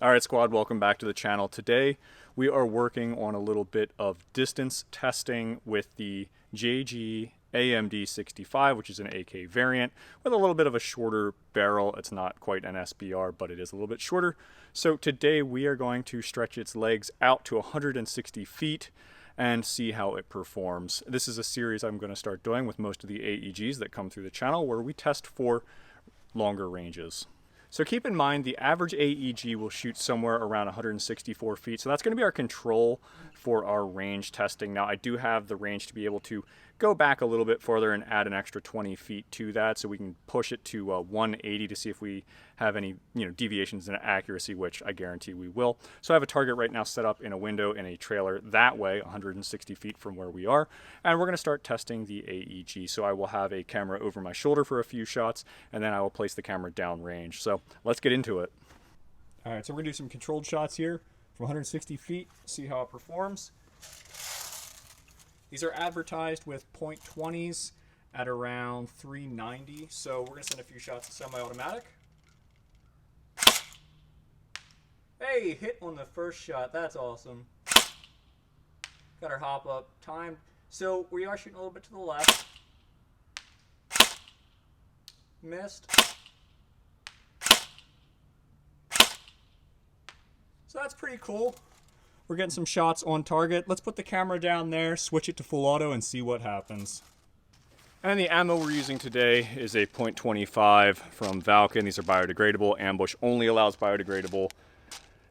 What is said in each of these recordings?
Alright squad, welcome back to the channel. Today we are working on a little bit of distance testing with the JG AMD-65, which is an AK variant with a little bit of a shorter barrel. It's not quite an SBR, but it is a little bit shorter. So today we are going to stretch its legs out to 160 feet and see how it performs. This is a series I'm going to start doing with most of the AEGs that come through the channel where we test for longer ranges. So keep in mind the average AEG will shoot somewhere around 164 feet. So that's going to be our control for our range testing. Now I do have the range to be able to go back a little bit further and add an extra 20 feet to that, so we can push it to 180 to see if we have any deviations in accuracy, which I guarantee we will. So I have a target right now set up in a window in a trailer that way, 160 feet from where we are, and we're going to start testing the AEG. So I will have a camera over my shoulder for a few shots, and then I will place the camera downrange. So let's get into it. All right, so we're going to do some controlled shots here from 160 feet, see how it performs. These are advertised with .20s at around 390, so we're going to send a few shots of semi-automatic. Hey, hit on the first shot. That's awesome. Got our hop up timed. So we are shooting a little bit to the left. Missed. So that's pretty cool. We're getting some shots on target. Let's put the camera down there, switch it to full auto, and see what happens. And the ammo we're using today is a .25 from Valken. These are biodegradable. Ambush only allows biodegradable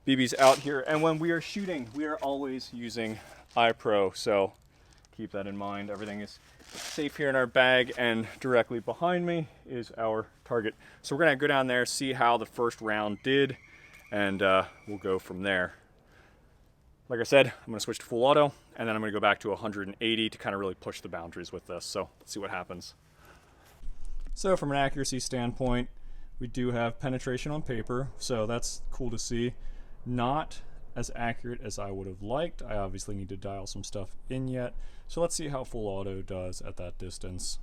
BBs out here. And when we are shooting, we are always using iPro, so keep that in mind. Everything is safe here in our bag, and directly behind me is our target. So we're gonna go down there, see how the first round did, and we'll go from there. Like I said, I'm going to switch to full auto, and then I'm going to go back to 180 to kind of really push the boundaries with this. So let's see what happens. So from an accuracy standpoint, we do have penetration on paper, so that's cool to see. Not as accurate as I would have liked. I obviously need to dial some stuff in yet. So let's see how full auto does at that distance.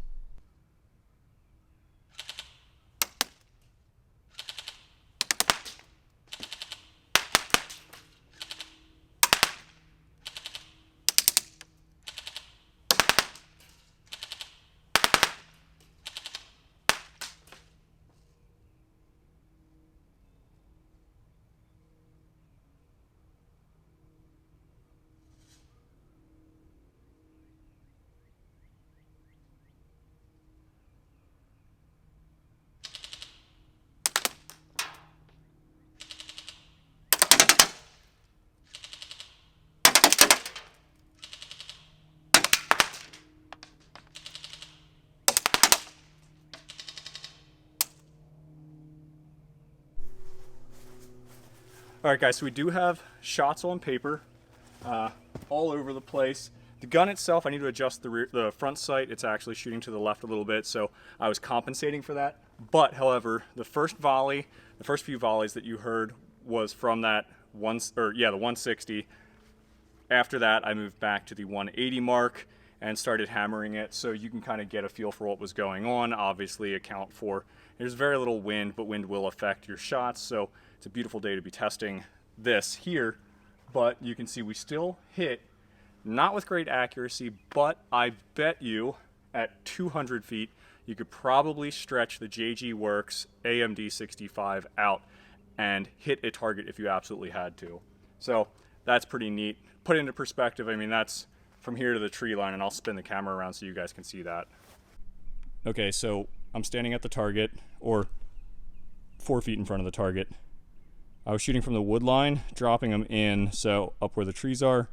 Alright guys, so we do have shots on paper all over the place. The gun itself, I need to adjust the front sight. It's actually shooting to the left a little bit, so I was compensating for that. But, however, the first few volleys that you heard was from that the 160. After that, I moved back to the 180 mark and started hammering it, so you can kind of get a feel for what was going on. Obviously account for, there's very little wind, but wind will affect your shots, so it's a beautiful day to be testing this here. But you can see we still hit, not with great accuracy, but I bet you at 200 feet you could probably stretch the JG Works AMD-65 out and hit a target if you absolutely had to. So that's pretty neat. Put into perspective, I mean, that's from here to the tree line, and I'll spin the camera around so you guys can see that. Okay, so I'm standing at the target, or 4 feet in front of the target. I was shooting from the wood line, dropping them in, so up where the trees are,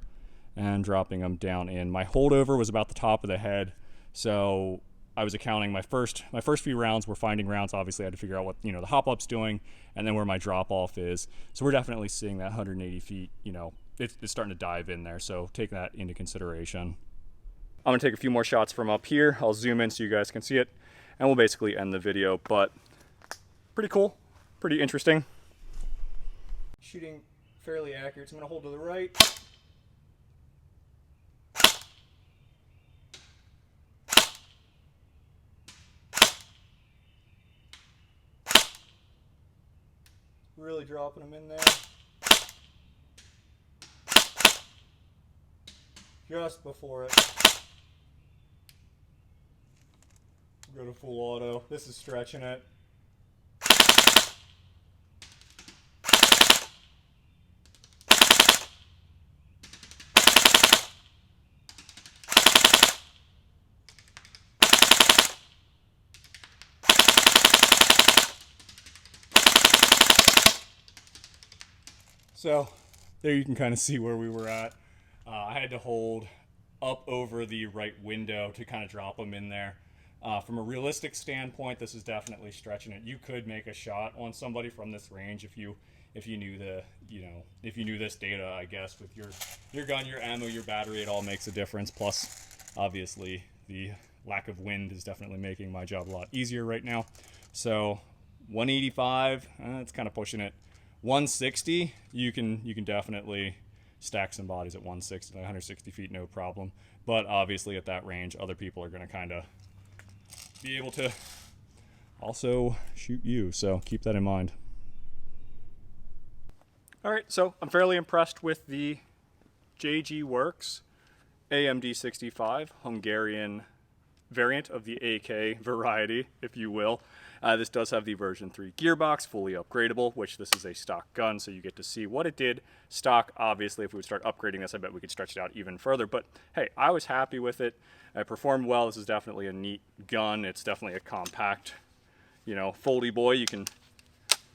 and dropping them down in. My holdover was about the top of the head, so I was accounting my first few rounds were finding rounds. Obviously I had to figure out what the hop up's doing, and then where my drop off is. So we're definitely seeing that 180 feet, it's starting to dive in there, so take that into consideration. I'm gonna take a few more shots from up here. I'll zoom in so you guys can see it, and we'll basically end the video. But pretty cool, pretty interesting. Shooting fairly accurate, so I'm gonna hold to the right. Really dropping them in there. just before it. Go to full auto. This is stretching it. So there you can kind of see where we were at. I had to hold up over the right window to kind of drop them in there. From a realistic standpoint, this is definitely stretching it. You could make a shot on somebody from this range if you knew if you knew this data, I guess, with your gun, your ammo, your battery, it all makes a difference. Plus, obviously, the lack of wind is definitely making my job a lot easier right now. So 185, it's kind of pushing it. 160, you can definitely stack some bodies at 160, 160 feet, no problem. But obviously at that range, other people are going to kind of be able to also shoot you. So keep that in mind. All right, so I'm fairly impressed with the JG Works AMD-65 Hungarian variant of the AK variety, if you will. This does have the version 3 gearbox, fully upgradable, which this is a stock gun, so you get to see what it did stock. Obviously, if we would start upgrading this, I bet we could stretch it out even further. But hey, I was happy with it. It performed well. This is definitely a neat gun. It's definitely a compact, foldy boy. You can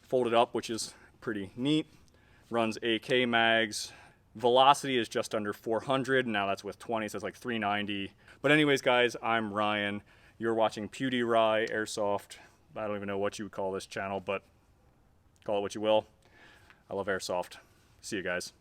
fold it up, which is pretty neat. Runs AK mags. Velocity is just under 400. Now that's with 20, so it's like 390. But anyways, guys, I'm Ryan. You're watching PewDiePie Airsoft. I don't even know what you would call this channel, but call it what you will. I love Airsoft. See you guys.